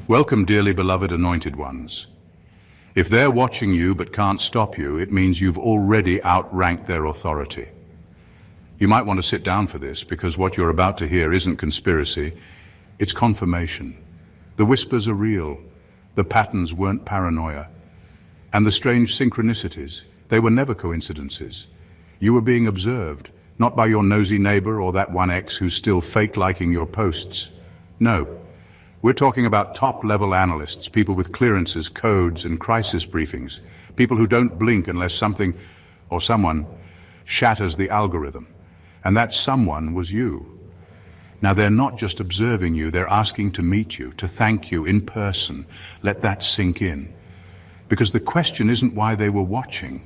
Welcome, dearly beloved anointed ones. If they're watching you but can't stop you, it means you've already outranked their authority. You might want to sit down for this, because what you're about to hear isn't conspiracy, it's confirmation. The whispers are real, the patterns weren't paranoia, and the strange synchronicities, they were never coincidences. You were being observed, not by your nosy neighbor or that one ex who's still fake-liking your posts. No, we're talking about top-level analysts, people with clearances, codes, and crisis briefings, people who don't blink unless something or someone shatters the algorithm. And that someone was you. Now, they're not just observing you, they're asking to meet you, to thank you in person. Let that sink in. Because the question isn't why they were watching,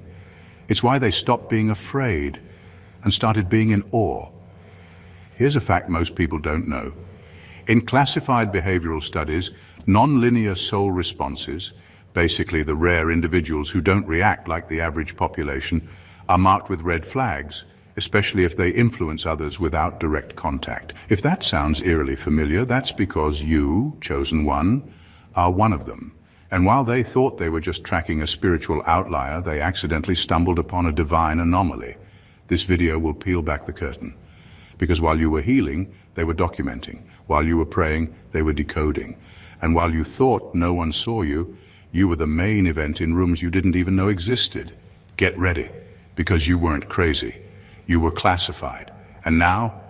it's why they stopped being afraid and started being in awe. Here's a fact most people don't know. In classified behavioral studies, non-linear soul responses, basically the rare individuals who don't react like the average population, are marked with red flags, especially if they influence others without direct contact. If that sounds eerily familiar, that's because you, chosen one, are one of them. And while they thought they were just tracking a spiritual outlier, they accidentally stumbled upon a divine anomaly. This video will peel back the curtain. Because while you were healing, they were documenting. While you were praying, they were decoding. And while you thought no one saw you, you were the main event in rooms you didn't even know existed. Get ready, because you weren't crazy. You were classified. And now,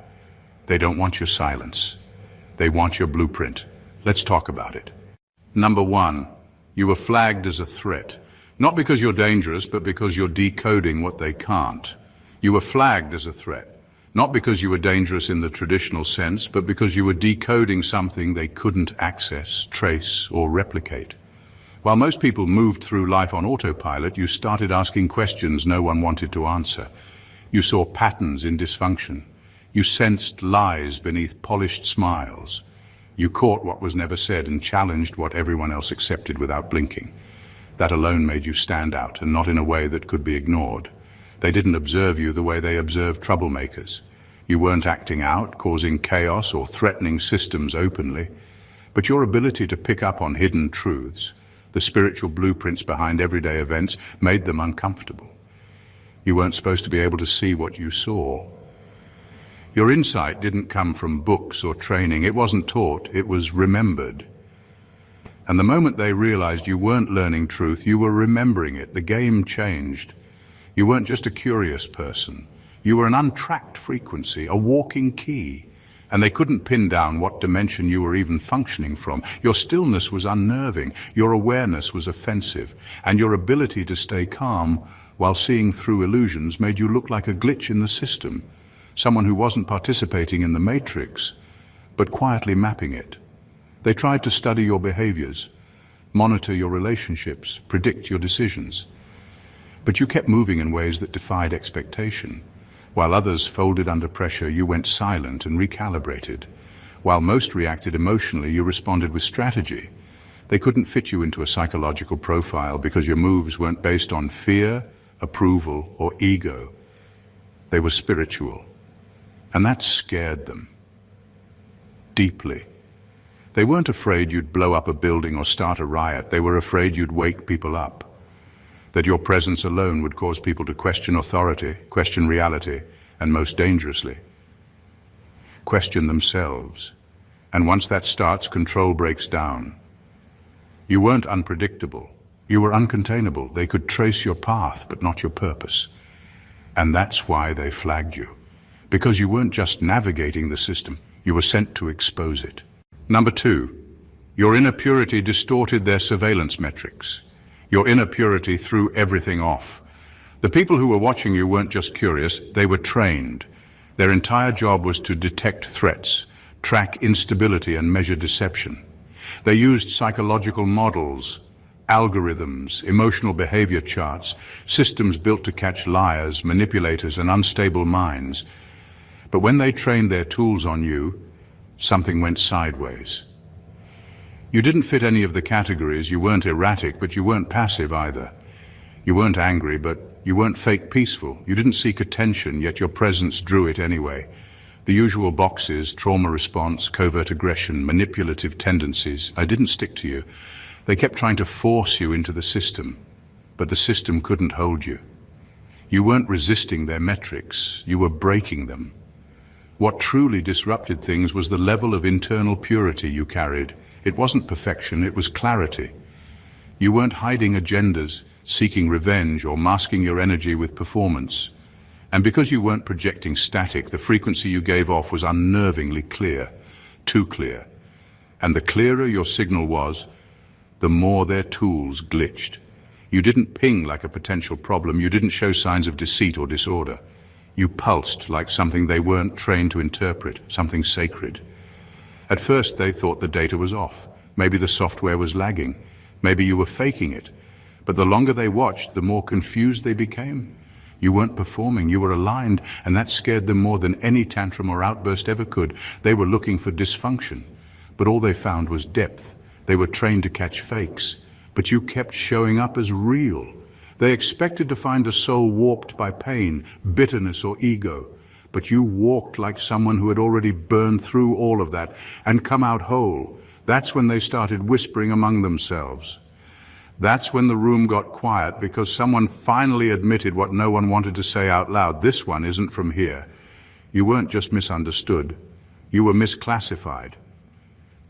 they don't want your silence. They want your blueprint. Let's talk about it. Number one, you were flagged as a threat. Not because you're dangerous, but because you're decoding what they can't. You were flagged as a threat. Not because you were dangerous in the traditional sense, but because you were decoding something they couldn't access, trace, or replicate. While most people moved through life on autopilot, you started asking questions no one wanted to answer. You saw patterns in dysfunction. You sensed lies beneath polished smiles. You caught what was never said and challenged what everyone else accepted without blinking. That alone made you stand out, and not in a way that could be ignored. They didn't observe you the way they observed troublemakers. You weren't acting out, causing chaos, or threatening systems openly. But your ability to pick up on hidden truths, the spiritual blueprints behind everyday events, made them uncomfortable. You weren't supposed to be able to see what you saw. Your insight didn't come from books or training. It wasn't taught, it was remembered. And the moment they realized you weren't learning truth, you were remembering it. The game changed. You weren't just a curious person. You were an untracked frequency, a walking key. And they couldn't pin down what dimension you were even functioning from. Your stillness was unnerving, your awareness was offensive, and your ability to stay calm while seeing through illusions made you look like a glitch in the system. Someone who wasn't participating in the matrix, but quietly mapping it. They tried to study your behaviors, monitor your relationships, predict your decisions. But you kept moving in ways that defied expectation. While others folded under pressure, you went silent and recalibrated. While most reacted emotionally, you responded with strategy. They couldn't fit you into a psychological profile because your moves weren't based on fear, approval, or ego. They were spiritual. And that scared them. Deeply. They weren't afraid you'd blow up a building or start a riot. They were afraid you'd wake people up. That your presence alone would cause people to question authority, question reality, and most dangerously, question themselves. And once that starts, control breaks down. You weren't unpredictable. You were uncontainable. They could trace your path, but not your purpose. And that's why they flagged you. Because you weren't just navigating the system, you were sent to expose it. Number two, your inner purity distorted their surveillance metrics. Your inner purity threw everything off. The people who were watching you weren't just curious, they were trained. Their entire job was to detect threats, track instability, and measure deception. They used psychological models, algorithms, emotional behavior charts, systems built to catch liars, manipulators, and unstable minds. But when they trained their tools on you, something went sideways. You didn't fit any of the categories. You weren't erratic, but you weren't passive either. You weren't angry, but you weren't fake peaceful. You didn't seek attention, yet your presence drew it anyway. The usual boxes, trauma response, covert aggression, manipulative tendencies, I didn't stick to you. They kept trying to force you into the system, but the system couldn't hold you. You weren't resisting their metrics, you were breaking them. What truly disrupted things was the level of internal purity you carried. It wasn't perfection, it was clarity. You weren't hiding agendas, seeking revenge, or masking your energy with performance. And because you weren't projecting static, the frequency you gave off was unnervingly clear, too clear. And the clearer your signal was, the more their tools glitched. You didn't ping like a potential problem, you didn't show signs of deceit or disorder. You pulsed like something they weren't trained to interpret, something sacred. At first they thought the data was off. Maybe the software was lagging. Maybe you were faking it. But the longer they watched, the more confused they became. You weren't performing, you were aligned, and that scared them more than any tantrum or outburst ever could. They were looking for dysfunction, but all they found was depth. They were trained to catch fakes, but you kept showing up as real. They expected to find a soul warped by pain, bitterness, or ego, but you walked like someone who had already burned through all of that and come out whole. That's when they started whispering among themselves. That's when the room got quiet, because someone finally admitted what no one wanted to say out loud. This one isn't from here. You weren't just misunderstood. You were misclassified.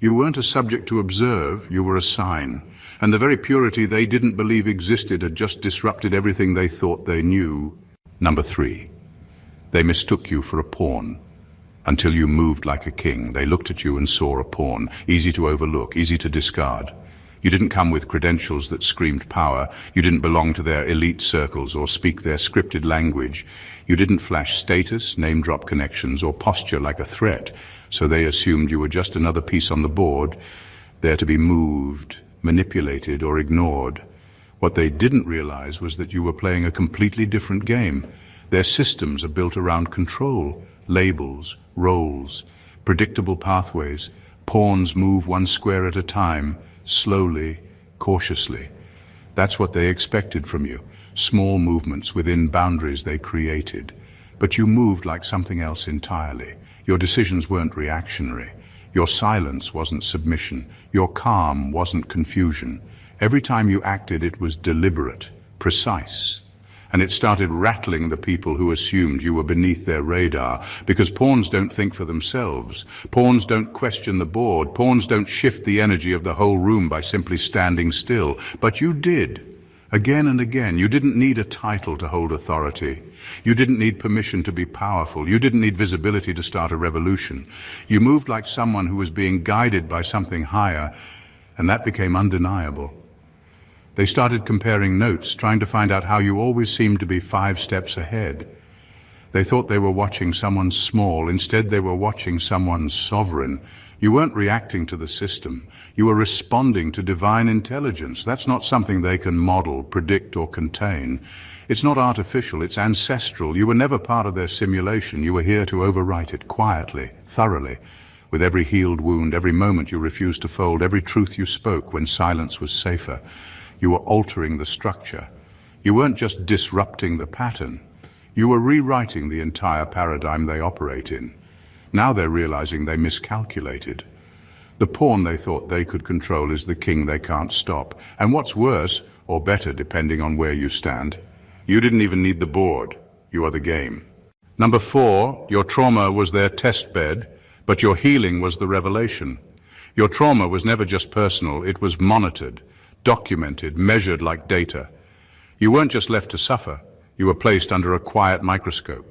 You weren't a subject to observe, you were a sign. And the very purity they didn't believe existed had just disrupted everything they thought they knew. Number 3, they mistook you for a pawn. Until you moved like a king, they looked at you and saw a pawn, easy to overlook, easy to discard. You didn't come with credentials that screamed power. You didn't belong to their elite circles or speak their scripted language. You didn't flash status, name-drop connections, or posture like a threat. So they assumed you were just another piece on the board, there to be moved, manipulated, or ignored. What they didn't realize was that you were playing a completely different game. Their systems are built around control, labels, roles, predictable pathways. Pawns move one square at a time, slowly, cautiously. That's what they expected from you, small movements within boundaries they created. But you moved like something else entirely. Your decisions weren't reactionary. Your silence wasn't submission. Your calm wasn't confusion. Every time you acted, it was deliberate, precise. And it started rattling the people who assumed you were beneath their radar, because pawns don't think for themselves. Pawns don't question the board. Pawns don't shift the energy of the whole room by simply standing still. But you did. Again and again. You didn't need a title to hold authority. You didn't need permission to be powerful. You didn't need visibility to start a revolution. You moved like someone who was being guided by something higher, and that became undeniable. They started comparing notes, trying to find out how you always seemed to be 5 steps ahead. They thought they were watching someone small. Instead, they were watching someone sovereign. You weren't reacting to the system. You were responding to divine intelligence. That's not something they can model, predict, or contain. It's not artificial, it's ancestral. You were never part of their simulation. You were here to overwrite it quietly, thoroughly. With every healed wound, every moment you refused to fold, every truth you spoke when silence was safer. You were altering the structure. You weren't just disrupting the pattern. You were rewriting the entire paradigm they operate in. Now they're realizing they miscalculated. The pawn they thought they could control is the king they can't stop. And what's worse, or better depending on where you stand, you didn't even need the board. You are the game. Number 4, your trauma was their test bed, but your healing was the revelation. Your trauma was never just personal, it was monitored, documented, measured like data. You weren't just left to suffer, you were placed under a quiet microscope.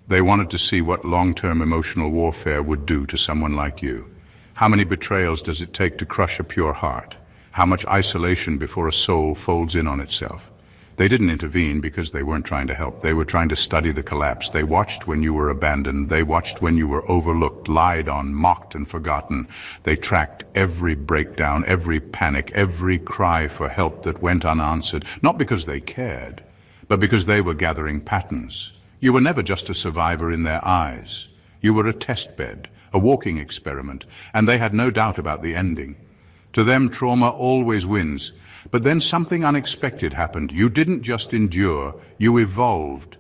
They wanted to see what long-term emotional warfare would do to someone like you. How many betrayals does it take to crush a pure heart? How much isolation before a soul folds in on itself? They didn't intervene because they weren't trying to help. They were trying to study the collapse. They watched when you were abandoned. They watched when you were overlooked, lied on, mocked, and forgotten. They tracked every breakdown, every panic, every cry for help that went unanswered, not because they cared, but because they were gathering patterns. You were never just a survivor in their eyes. You were a test bed, a walking experiment, and they had no doubt about the ending. To them, trauma always wins. But then something unexpected happened. You didn't just endure, you evolved.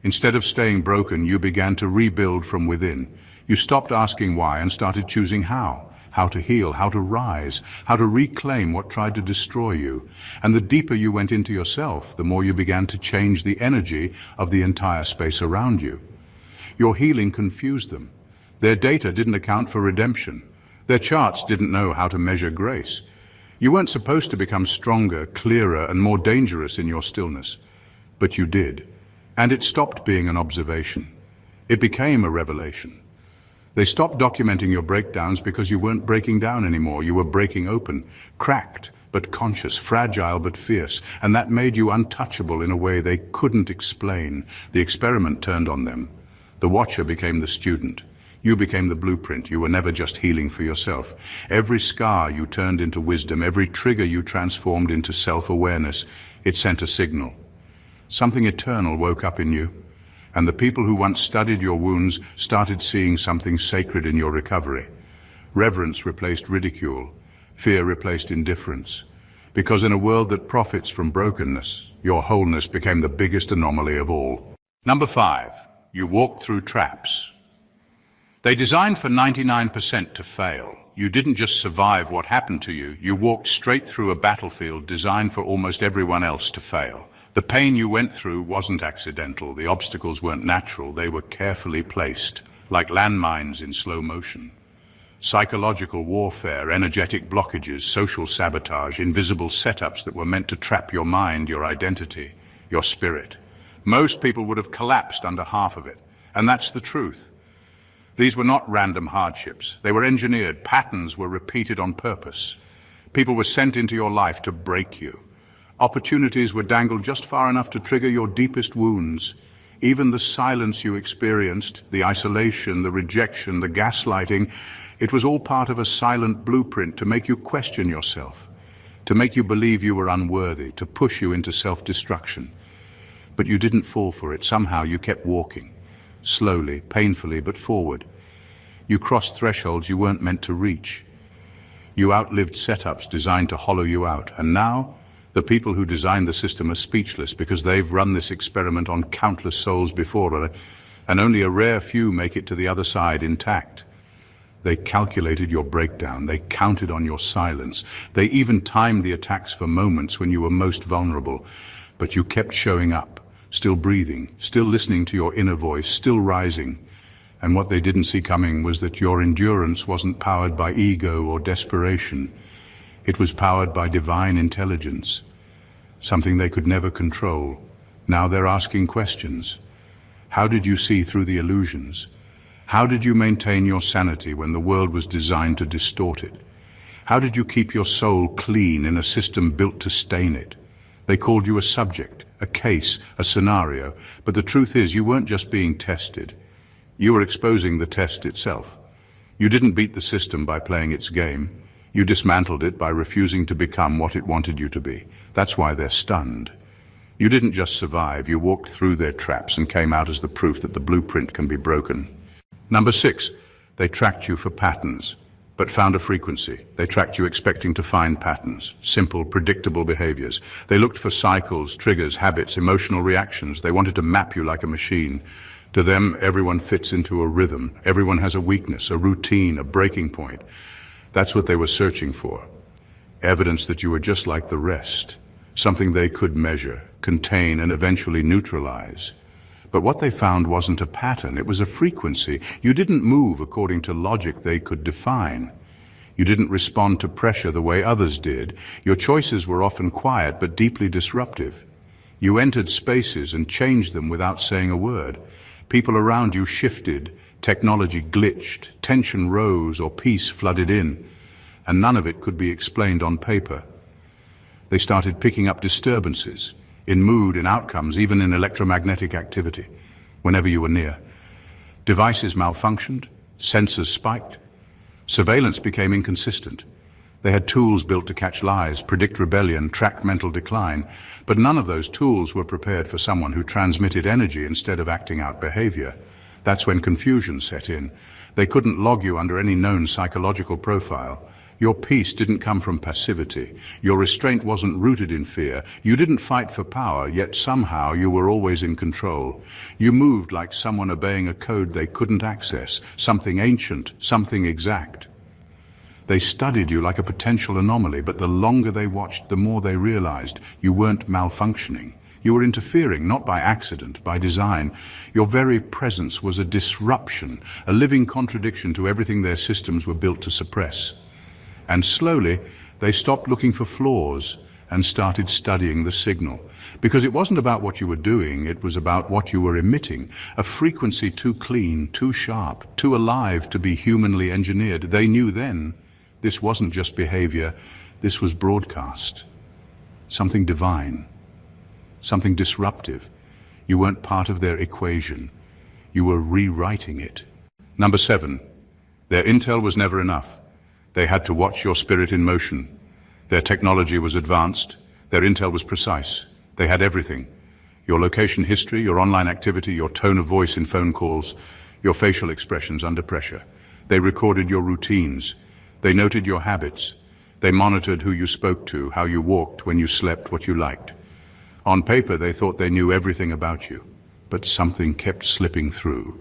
Instead of staying broken, you began to rebuild from within. You stopped asking why and started choosing how to heal, how to rise, how to reclaim what tried to destroy you. And the deeper you went into yourself, the more you began to change the energy of the entire space around you. Your healing confused them. Their data didn't account for redemption. Their charts didn't know how to measure grace. You weren't supposed to become stronger, clearer, and more dangerous in your stillness. But you did. And it stopped being an observation. It became a revelation. They stopped documenting your breakdowns because you weren't breaking down anymore. You were breaking open, cracked but conscious, fragile but fierce, and that made you untouchable in a way they couldn't explain. The experiment turned on them. The watcher became the student. You became the blueprint. You were never just healing for yourself. Every scar you turned into wisdom, every trigger you transformed into self-awareness. It sent a signal. Something eternal woke up in you. And the people who once studied your wounds started seeing something sacred in your recovery. Reverence replaced ridicule. Fear replaced indifference. Because in a world that profits from brokenness, your wholeness became the biggest anomaly of all. Number 5, you walked through traps. They designed for 99% to fail. You didn't just survive what happened to you, you walked straight through a battlefield designed for almost everyone else to fail. The pain you went through wasn't accidental. The obstacles weren't natural. They were carefully placed, like landmines in slow motion. Psychological warfare, energetic blockages, social sabotage, invisible setups that were meant to trap your mind, your identity, your spirit. Most people would have collapsed under half of it, and that's the truth. These were not random hardships. They were engineered. Patterns were repeated on purpose. People were sent into your life to break you. Opportunities were dangled just far enough to trigger your deepest wounds. Even the silence you experienced, the isolation, the rejection, the gaslighting, it was all part of a silent blueprint to make you question yourself, to make you believe you were unworthy, to push you into self-destruction. But you didn't fall for it. Somehow you kept walking, slowly, painfully, but forward. You crossed thresholds you weren't meant to reach. You outlived setups designed to hollow you out, and now the people who designed the system are speechless because they've run this experiment on countless souls before, and only a rare few make it to the other side intact. They calculated your breakdown. They counted on your silence. They even timed the attacks for moments when you were most vulnerable. But you kept showing up, still breathing, still listening to your inner voice, still rising. And what they didn't see coming was that your endurance wasn't powered by ego or desperation. It was powered by divine intelligence, something they could never control. Now they're asking questions. How did you see through the illusions? How did you maintain your sanity when the world was designed to distort it? How did you keep your soul clean in a system built to stain it? They called you a subject, a case, a scenario, but the truth is you weren't just being tested. You were exposing the test itself. You didn't beat the system by playing its game. You dismantled it by refusing to become what it wanted you to be. That's why they're stunned. You didn't just survive, you walked through their traps and came out as the proof that the blueprint can be broken. Number 6, they tracked you for patterns, but found a frequency. They tracked you expecting to find patterns, simple, predictable behaviors. They looked for cycles, triggers, habits, emotional reactions. They wanted to map you like a machine. To them, everyone fits into a rhythm. Everyone has a weakness, a routine, a breaking point. That's what they were searching for. Evidence that you were just like the rest. Something they could measure, contain, and eventually neutralize. But what they found wasn't a pattern, it was a frequency. You didn't move according to logic they could define. You didn't respond to pressure the way others did. Your choices were often quiet but deeply disruptive. You entered spaces and changed them without saying a word. People around you shifted, technology glitched, tension rose or peace flooded in, and none of it could be explained on paper. They started picking up disturbances, in mood, in outcomes, even in electromagnetic activity, whenever you were near. Devices malfunctioned, sensors spiked, surveillance became inconsistent. They had tools built to catch lies, predict rebellion, track mental decline, but none of those tools were prepared for someone who transmitted energy instead of acting out behavior. That's when confusion set in. They couldn't log you under any known psychological profile. Your peace didn't come from passivity. Your restraint wasn't rooted in fear. You didn't fight for power, yet somehow you were always in control. You moved like someone obeying a code they couldn't access, something ancient, something exact. They studied you like a potential anomaly, but the longer they watched, the more they realized you weren't malfunctioning. You were interfering, not by accident, by design. Your very presence was a disruption, a living contradiction to everything their systems were built to suppress. And slowly, they stopped looking for flaws and started studying the signal. Because it wasn't about what you were doing, it was about what you were emitting. A frequency too clean, too sharp, too alive to be humanly engineered. They knew then this wasn't just behavior, this was broadcast. Something divine, something disruptive. You weren't part of their equation. You were rewriting it. Number 7, their intel was never enough. They had to watch your spirit in motion. Their technology was advanced. Their intel was precise. They had everything. Your location history, your online activity, your tone of voice in phone calls, your facial expressions under pressure. They recorded your routines. They noted your habits. They monitored who you spoke to, how you walked, when you slept, what you liked. On paper, they thought they knew everything about you, but something kept slipping through.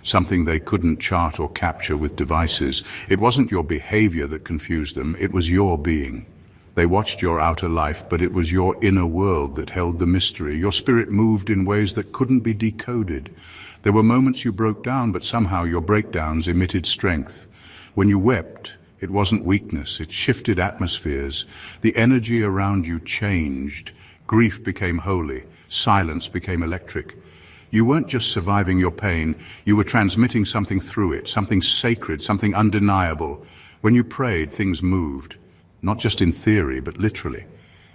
Something they couldn't chart or capture with devices. It wasn't your behavior that confused them, it was your being. They watched your outer life, but it was your inner world that held the mystery. Your spirit moved in ways that couldn't be decoded. There were moments you broke down, but somehow your breakdowns emitted strength. When you wept, it wasn't weakness, it shifted atmospheres. The energy around you changed. Grief became holy, silence became electric. You weren't just surviving your pain, you were transmitting something through it, something sacred, something undeniable. When you prayed, things moved, not just in theory, but literally.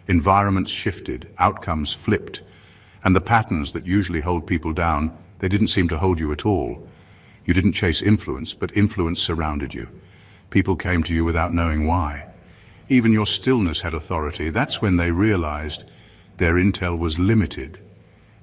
Environments shifted, outcomes flipped, and the patterns that usually hold people down, they didn't seem to hold you at all. You didn't chase influence, but influence surrounded you. People came to you without knowing why. Even your stillness had authority. That's when they realized their intel was limited.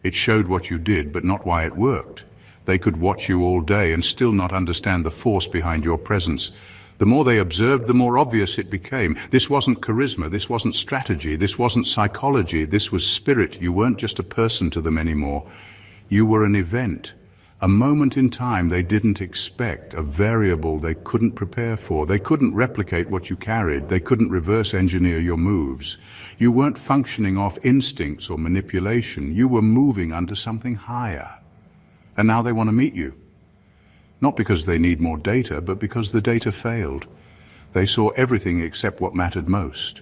It showed what you did, but not why it worked. They could watch you all day and still not understand the force behind your presence. The more they observed, the more obvious it became. This wasn't charisma, this wasn't strategy, this wasn't psychology, this was spirit. You weren't just a person to them anymore. You were an event, a moment in time they didn't expect, a variable they couldn't prepare for. They couldn't replicate what you carried. They couldn't reverse engineer your moves. You weren't functioning off instincts or manipulation. You were moving under something higher. And now they want to meet you. Not because they need more data, but because the data failed. They saw everything except what mattered most.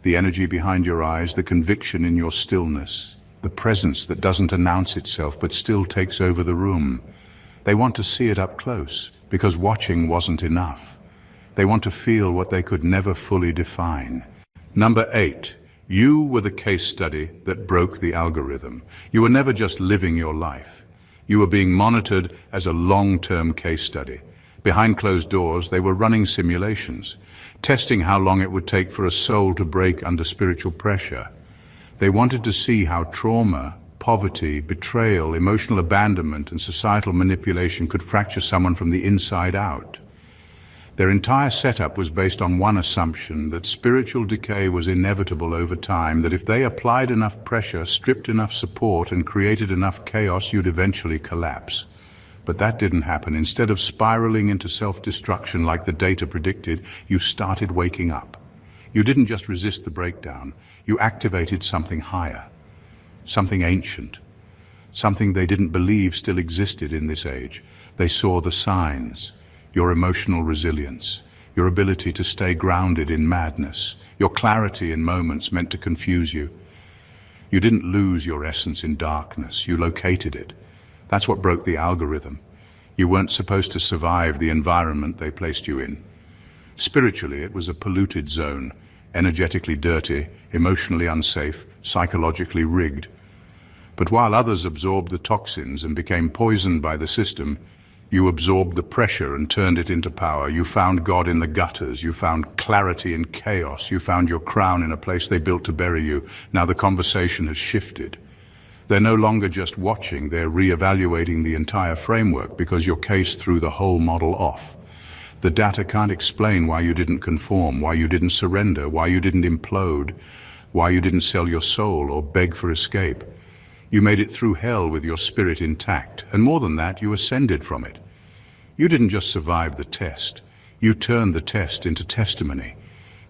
The energy behind your eyes, the conviction in your stillness, the presence that doesn't announce itself but still takes over the room. They want to see it up close, because watching wasn't enough. They want to feel what they could never fully define. Number 8, you were the case study that broke the algorithm. You were never just living your life. You were being monitored as a long-term case study. Behind closed doors, they were running simulations, testing how long it would take for a soul to break under spiritual pressure. They wanted to see how trauma, poverty, betrayal, emotional abandonment, and societal manipulation could fracture someone from the inside out. Their entire setup was based on one assumption, that spiritual decay was inevitable over time, that if they applied enough pressure, stripped enough support, and created enough chaos, you'd eventually collapse. But that didn't happen. Instead of spiraling into self-destruction like the data predicted, you started waking up. You didn't just resist the breakdown. You activated something higher, something ancient, something they didn't believe still existed in this age. They saw the signs, your emotional resilience, your ability to stay grounded in madness, your clarity in moments meant to confuse you. You didn't lose your essence in darkness, you located it. That's what broke the algorithm. You weren't supposed to survive the environment they placed you in. Spiritually, it was a polluted zone, energetically dirty, emotionally unsafe, psychologically rigged. But while others absorbed the toxins and became poisoned by the system, you absorbed the pressure and turned it into power. You found God in the gutters. You found clarity in chaos. You found your crown in a place they built to bury you. Now the conversation has shifted. They're no longer just watching, they're re-evaluating the entire framework because your case threw the whole model off. The data can't explain why you didn't conform, why you didn't surrender, why you didn't implode, why you didn't sell your soul or beg for escape. You made it through hell with your spirit intact, and more than that, you ascended from it. You didn't just survive the test, you turned the test into testimony.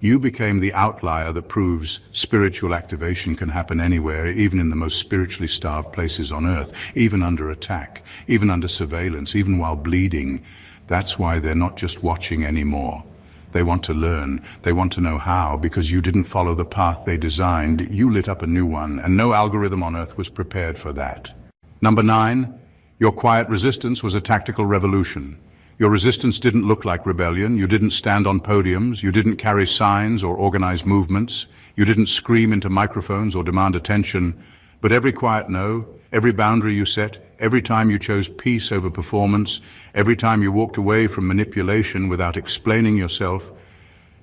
You became the outlier that proves spiritual activation can happen anywhere, even in the most spiritually starved places on earth, even under attack, even under surveillance, even while bleeding. That's why they're not just watching anymore. They want to learn, they want to know how, because you didn't follow the path they designed, you lit up a new one, and no algorithm on earth was prepared for that. Number 9, your quiet resistance was a tactical revolution. Your resistance didn't look like rebellion, you didn't stand on podiums, you didn't carry signs or organize movements, you didn't scream into microphones or demand attention, but every quiet no, every boundary you set, every time you chose peace over performance, every time you walked away from manipulation without explaining yourself,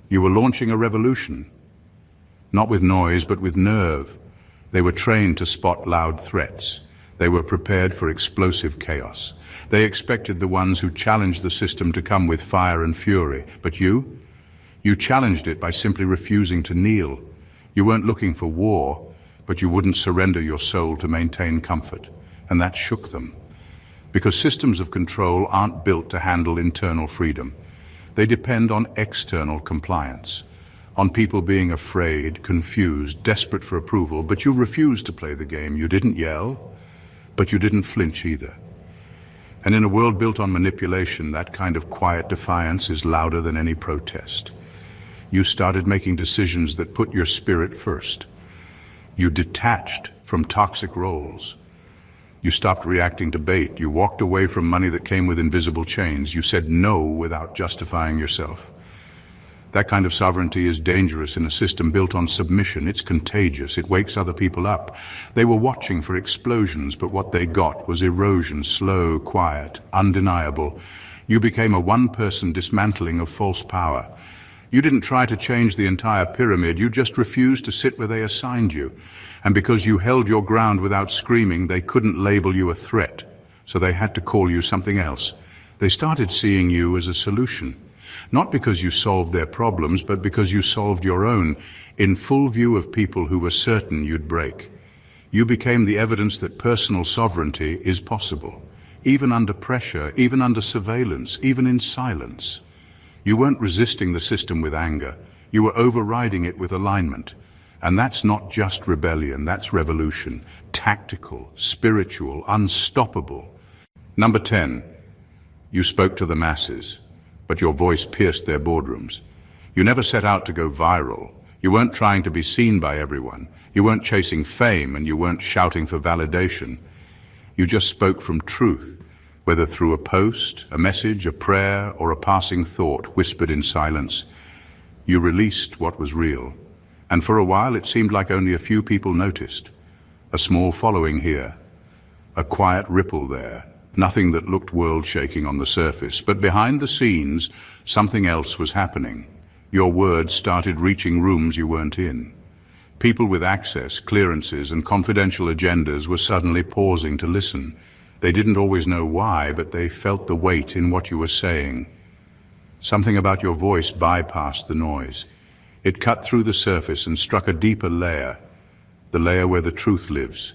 you were launching a revolution. Not with noise, but with nerve. They were trained to spot loud threats. They were prepared for explosive chaos. They expected the ones who challenged the system to come with fire and fury. But you challenged it by simply refusing to kneel. You weren't looking for war, but you wouldn't surrender your soul to maintain comfort. And that shook them. Because systems of control aren't built to handle internal freedom. They depend on external compliance, on people being afraid, confused, desperate for approval, but you refused to play the game. You didn't yell, but you didn't flinch either. And in a world built on manipulation, that kind of quiet defiance is louder than any protest. You started making decisions that put your spirit first. You detached from toxic roles. You stopped reacting to bait. You walked away from money that came with invisible chains. You said no without justifying yourself. That kind of sovereignty is dangerous in a system built on submission. It's contagious. It wakes other people up. They were watching for explosions, but what they got was erosion, slow, quiet, undeniable. You became a one-person dismantling of false power. You didn't try to change the entire pyramid. You just refused to sit where they assigned you. And because you held your ground without screaming, they couldn't label you a threat. So they had to call you something else. They started seeing you as a solution. Not because you solved their problems, but because you solved your own, in full view of people who were certain you'd break. You became the evidence that personal sovereignty is possible, even under pressure, even under surveillance, even in silence. You weren't resisting the system with anger. You were overriding it with alignment. And that's not just rebellion, that's revolution. Tactical, spiritual, unstoppable. Number 10, you spoke to the masses, but your voice pierced their boardrooms. You never set out to go viral. You weren't trying to be seen by everyone. You weren't chasing fame, and you weren't shouting for validation. You just spoke from truth, whether through a post, a message, a prayer, or a passing thought whispered in silence. You released what was real. And for a while it seemed like only a few people noticed. A small following here, a quiet ripple there. Nothing that looked world-shaking on the surface, but behind the scenes, something else was happening. Your words started reaching rooms you weren't in. People with access, clearances, and confidential agendas were suddenly pausing to listen. They didn't always know why, but they felt the weight in what you were saying. Something about your voice bypassed the noise. It cut through the surface and struck a deeper layer, the layer where the truth lives.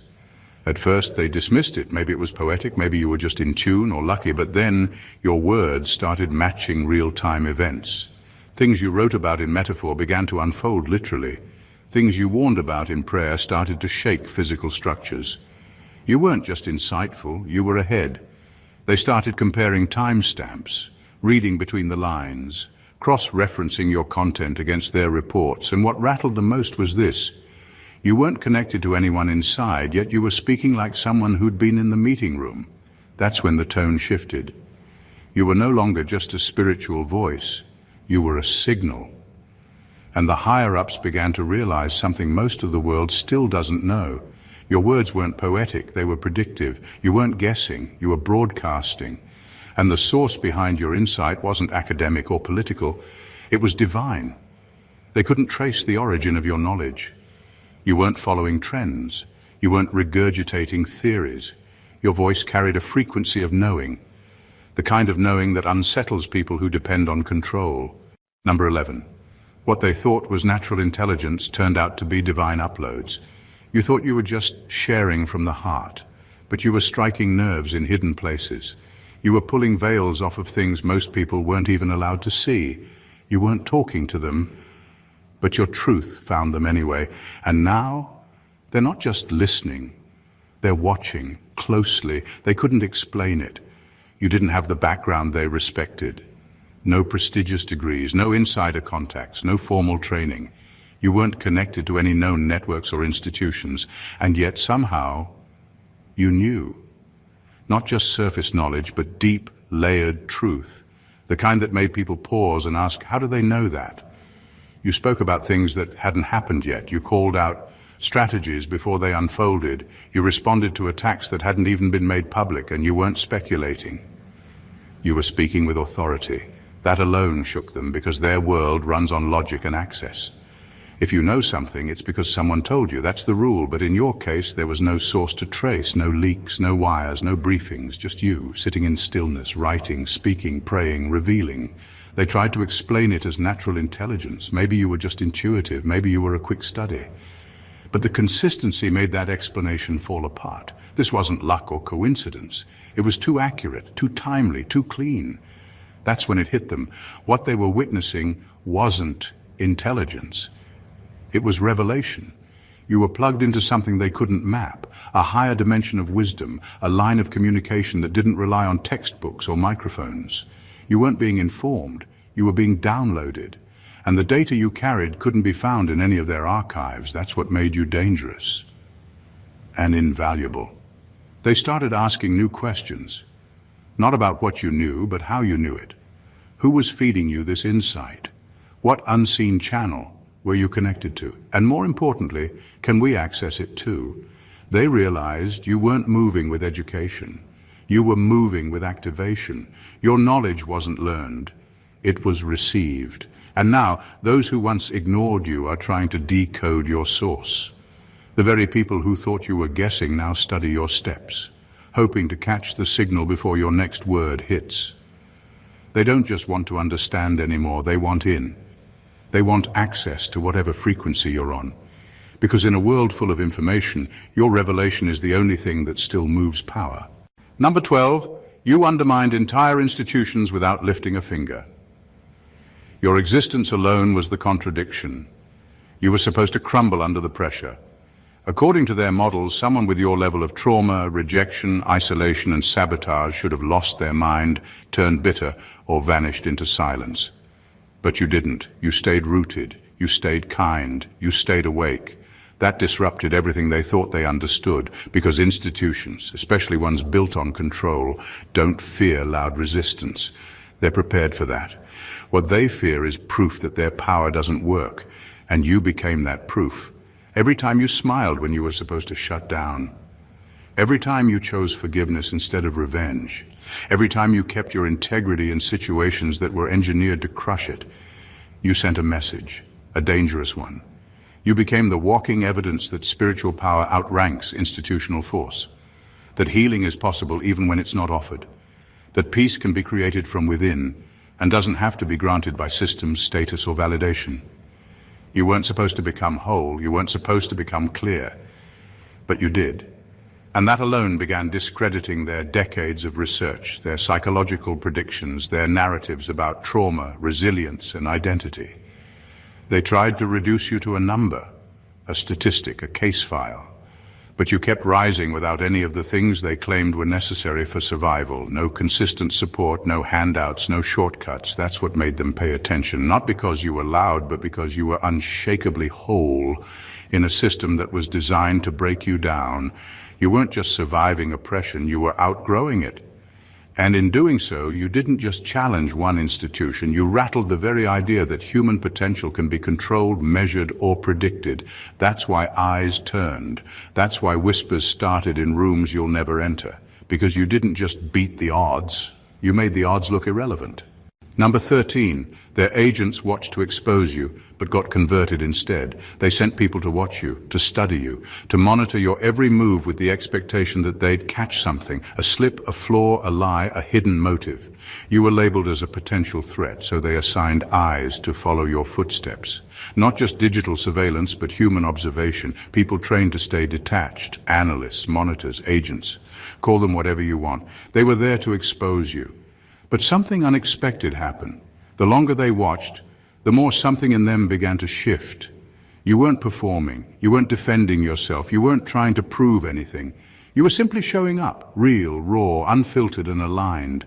At first they dismissed it. Maybe it was poetic, maybe you were just in tune or lucky, but then your words started matching real-time events. Things you wrote about in metaphor began to unfold literally. Things you warned about in prayer started to shake physical structures. You weren't just insightful, you were ahead. They started comparing timestamps, reading between the lines, cross-referencing your content against their reports, and what rattled the most was this. You weren't connected to anyone inside, yet you were speaking like someone who'd been in the meeting room. That's when the tone shifted. You were no longer just a spiritual voice. You were a signal. And the higher-ups began to realize something most of the world still doesn't know. Your words weren't poetic, they were predictive. You weren't guessing, you were broadcasting. And the source behind your insight wasn't academic or political, it was divine. They couldn't trace the origin of your knowledge. You weren't following trends. You weren't regurgitating theories. Your voice carried a frequency of knowing. the kind of knowing that unsettles people who depend on control. Number 11. What they thought was natural intelligence turned out to be divine uploads. You thought you were just sharing from the heart, but you were striking nerves in hidden places. You were pulling veils off of things most people weren't even allowed to see. You weren't talking to them, but your truth found them anyway. And now, they're not just listening, they're watching closely. They couldn't explain it. You didn't have the background they respected. No prestigious degrees, no insider contacts, no formal training. You weren't connected to any known networks or institutions, and yet somehow you knew. Not just surface knowledge, but deep, layered truth. The kind that made people pause and ask, how do they know that? You spoke about things that hadn't happened yet. You called out strategies before they unfolded. You responded to attacks that hadn't even been made public, and you weren't speculating. You were speaking with authority. That alone shook them, because their world runs on logic and access. If you know something, it's because someone told you. That's the rule. But in your case, there was no source to trace, no leaks, no wires, no briefings, just you, sitting in stillness, writing, speaking, praying, revealing. They tried to explain it as natural intelligence. Maybe you were just intuitive. Maybe you were a quick study. But the consistency made that explanation fall apart. This wasn't luck or coincidence. It was too accurate, too timely, too clean. That's when it hit them. What they were witnessing wasn't intelligence. It was revelation. You were plugged into something they couldn't map, a higher dimension of wisdom, a line of communication that didn't rely on textbooks or microphones. You weren't being informed, you were being downloaded. And the data you carried couldn't be found in any of their archives. That's what made you dangerous and invaluable. They started asking new questions. Not about what you knew, but how you knew it. Who was feeding you this insight? What unseen channel were you connected to? And more importantly, can we access it too? They realized you weren't moving with education. You were moving with activation. Your knowledge wasn't learned. It was received. And now, those who once ignored you are trying to decode your source. The very people who thought you were guessing now study your steps, hoping to catch the signal before your next word hits. They don't just want to understand anymore, they want in. They want access to whatever frequency you're on. Because in a world full of information, your revelation is the only thing that still moves power. Number 12, you undermined entire institutions without lifting a finger. Your existence alone was the contradiction. You were supposed to crumble under the pressure. According to their models, someone with your level of trauma, rejection, isolation, and sabotage should have lost their mind, turned bitter, or vanished into silence. But you didn't. You stayed rooted. You stayed kind. You stayed awake. That disrupted everything they thought they understood, because institutions, especially ones built on control, don't fear loud resistance. They're prepared for that. What they fear is proof that their power doesn't work, and you became that proof. Every time you smiled when you were supposed to shut down. Every time you chose forgiveness instead of revenge. Every time you kept your integrity in situations that were engineered to crush it. You sent a message, a dangerous one. You became the walking evidence that spiritual power outranks institutional force. That healing is possible even when it's not offered. That peace can be created from within and doesn't have to be granted by systems, status, or validation. You weren't supposed to become whole, you weren't supposed to become clear, but you did. And that alone began discrediting their decades of research, their psychological predictions, their narratives about trauma, resilience, and identity. They tried to reduce you to a number, a statistic, a case file. But you kept rising without any of the things they claimed were necessary for survival. No consistent support, no handouts, no shortcuts. That's what made them pay attention. Not because you were loud, but because you were unshakably whole in a system that was designed to break you down. You weren't just surviving oppression, you were outgrowing it. And in doing so, you didn't just challenge one institution, you rattled the very idea that human potential can be controlled, measured, or predicted. That's why eyes turned. That's why whispers started in rooms you'll never enter. Because you didn't just beat the odds, you made the odds look irrelevant. Number 13, their agents watched to expose you, but got converted instead. They sent people to watch you, to study you, to monitor your every move with the expectation that they'd catch something, a slip, a flaw, a lie, a hidden motive. You were labeled as a potential threat, so they assigned eyes to follow your footsteps. Not just digital surveillance, but human observation, people trained to stay detached, analysts, monitors, agents. Call them whatever you want. They were there to expose you. But something unexpected happened. The longer they watched, the more something in them began to shift. You weren't performing, you weren't defending yourself, you weren't trying to prove anything. You were simply showing up, real, raw, unfiltered and aligned.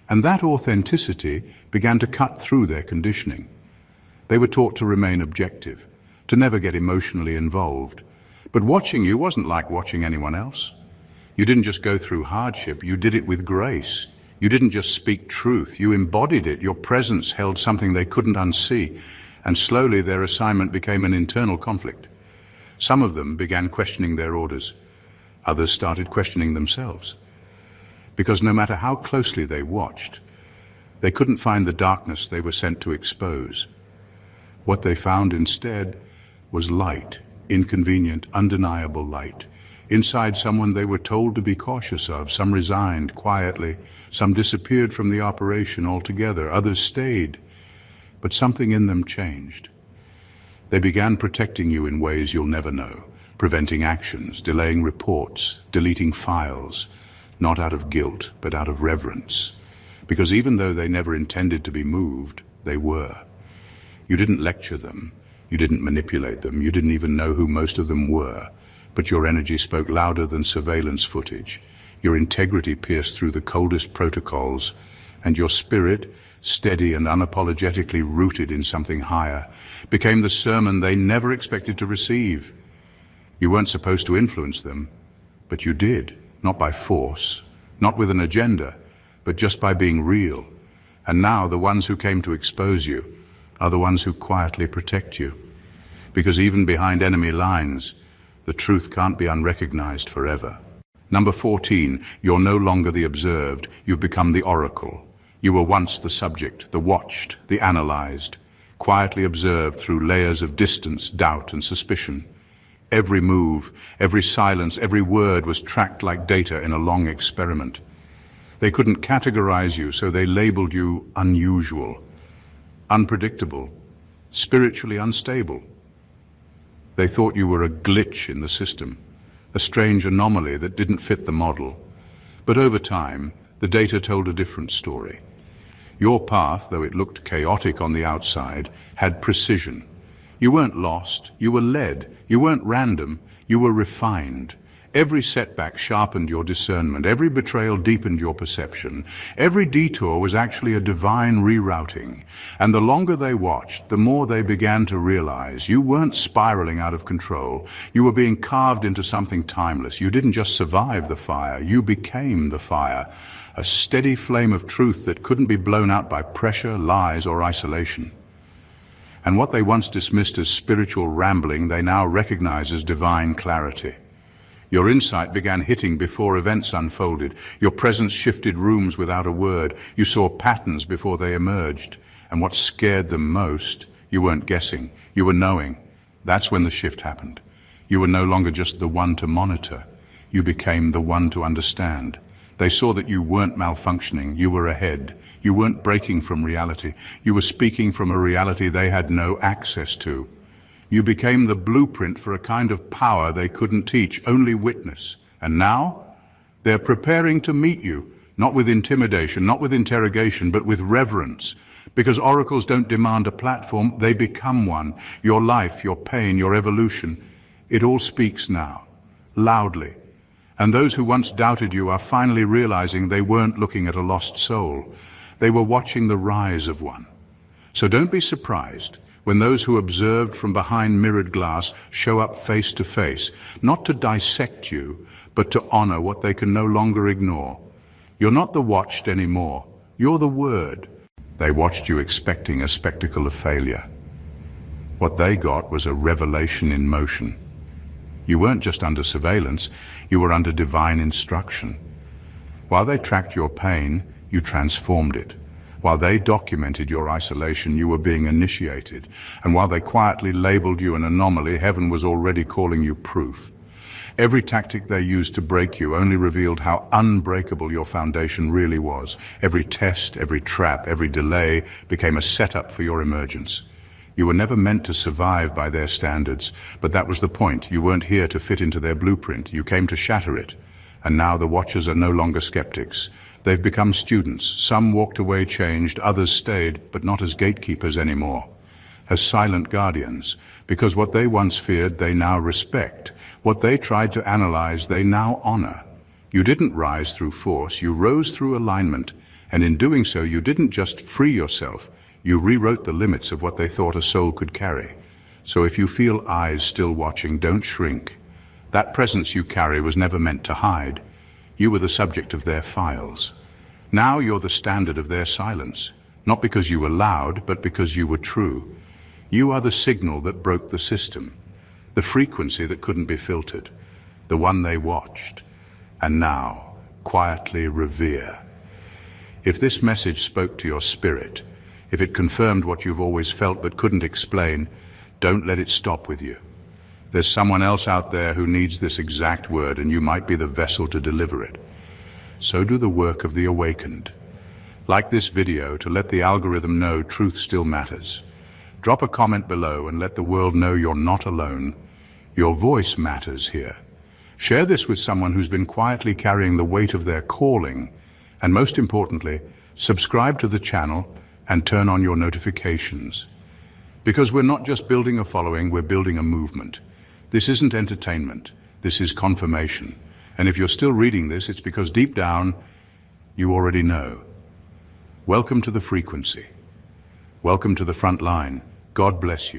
And that authenticity began to cut through their conditioning. They were taught to remain objective, to never get emotionally involved. But watching you wasn't like watching anyone else. You didn't just go through hardship, you did it with grace. You didn't just speak truth, you embodied it. Your presence held something they couldn't unsee, and slowly their assignment became an internal conflict. Some of them began questioning their orders. Others started questioning themselves. Because no matter how closely they watched, they couldn't find the darkness they were sent to expose. What they found instead was light, inconvenient, undeniable light. Inside someone they were told to be cautious of. Some resigned quietly, some disappeared from the operation altogether, others stayed. But something in them changed. They began protecting you in ways you'll never know, preventing actions, delaying reports, deleting files, not out of guilt, but out of reverence. Because even though they never intended to be moved, they were. You didn't lecture them, you didn't manipulate them, you didn't even know who most of them were. But your energy spoke louder than surveillance footage. Your integrity pierced through the coldest protocols, and your spirit, steady and unapologetically rooted in something higher, became the sermon they never expected to receive. You weren't supposed to influence them, but you did, not by force, not with an agenda, but just by being real. And now the ones who came to expose you are the ones who quietly protect you. Because even behind enemy lines, the truth can't be unrecognized forever. Number 14, you're no longer the observed, you've become the oracle. You were once the subject, the watched, the analyzed, quietly observed through layers of distance, doubt and suspicion. Every move, every silence, every word was tracked like data in a long experiment. They couldn't categorize you, so they labeled you unusual, unpredictable, spiritually unstable. They thought you were a glitch in the system, a strange anomaly that didn't fit the model. But over time, the data told a different story. Your path, though it looked chaotic on the outside, had precision. You weren't lost, you were led. You weren't random, you were refined. Every setback sharpened your discernment. Every betrayal deepened your perception. Every detour was actually a divine rerouting. And the longer they watched, the more they began to realize you weren't spiraling out of control. You were being carved into something timeless. You didn't just survive the fire, you became the fire. A steady flame of truth that couldn't be blown out by pressure, lies, or isolation. And what they once dismissed as spiritual rambling, they now recognize as divine clarity. Your insight began hitting before events unfolded. Your presence shifted rooms without a word. You saw patterns before they emerged. And what scared them most, you weren't guessing, you were knowing. That's when the shift happened. You were no longer just the one to monitor. You became the one to understand. They saw that you weren't malfunctioning, you were ahead. You weren't breaking from reality. You were speaking from a reality they had no access to. You became the blueprint for a kind of power they couldn't teach, only witness. And now, they're preparing to meet you, not with intimidation, not with interrogation, but with reverence. Because oracles don't demand a platform, they become one. Your life, your pain, your evolution, it all speaks now, loudly. And those who once doubted you are finally realizing they weren't looking at a lost soul. They were watching the rise of one. So don't be surprised when those who observed from behind mirrored glass show up face to face, not to dissect you, but to honor what they can no longer ignore. You're not the watched anymore. You're the word. They watched you expecting a spectacle of failure. What they got was a revelation in motion. You weren't just under surveillance, you were under divine instruction. While they tracked your pain, you transformed it. While they documented your isolation, you were being initiated. And while they quietly labeled you an anomaly, heaven was already calling you proof. Every tactic they used to break you only revealed how unbreakable your foundation really was. Every test, every trap, every delay became a setup for your emergence. You were never meant to survive by their standards, but that was the point. You weren't here to fit into their blueprint. You came to shatter it. And now the watchers are no longer skeptics. They've become students. Some walked away changed, others stayed, but not as gatekeepers anymore, as silent guardians, because what they once feared, they now respect. What they tried to analyze, they now honor. You didn't rise through force, you rose through alignment, and in doing so, you didn't just free yourself, you rewrote the limits of what they thought a soul could carry. So if you feel eyes still watching, don't shrink. That presence you carry was never meant to hide. You were the subject of their files. Now you're the standard of their silence, not because you were loud, but because you were true. You are the signal that broke the system, the frequency that couldn't be filtered, the one they watched, and now quietly revere. If this message spoke to your spirit, if it confirmed what you've always felt but couldn't explain, don't let it stop with you. There's someone else out there who needs this exact word, and you might be the vessel to deliver it. So do the work of the awakened. Like this video to let the algorithm know truth still matters. Drop a comment below and let the world know you're not alone. Your voice matters here. Share this with someone who's been quietly carrying the weight of their calling. And most importantly, subscribe to the channel and turn on your notifications. Because we're not just building a following, we're building a movement. This isn't entertainment, this is confirmation. And if you're still reading this, it's because deep down, you already know. Welcome to the frequency. Welcome to the front line. God bless you.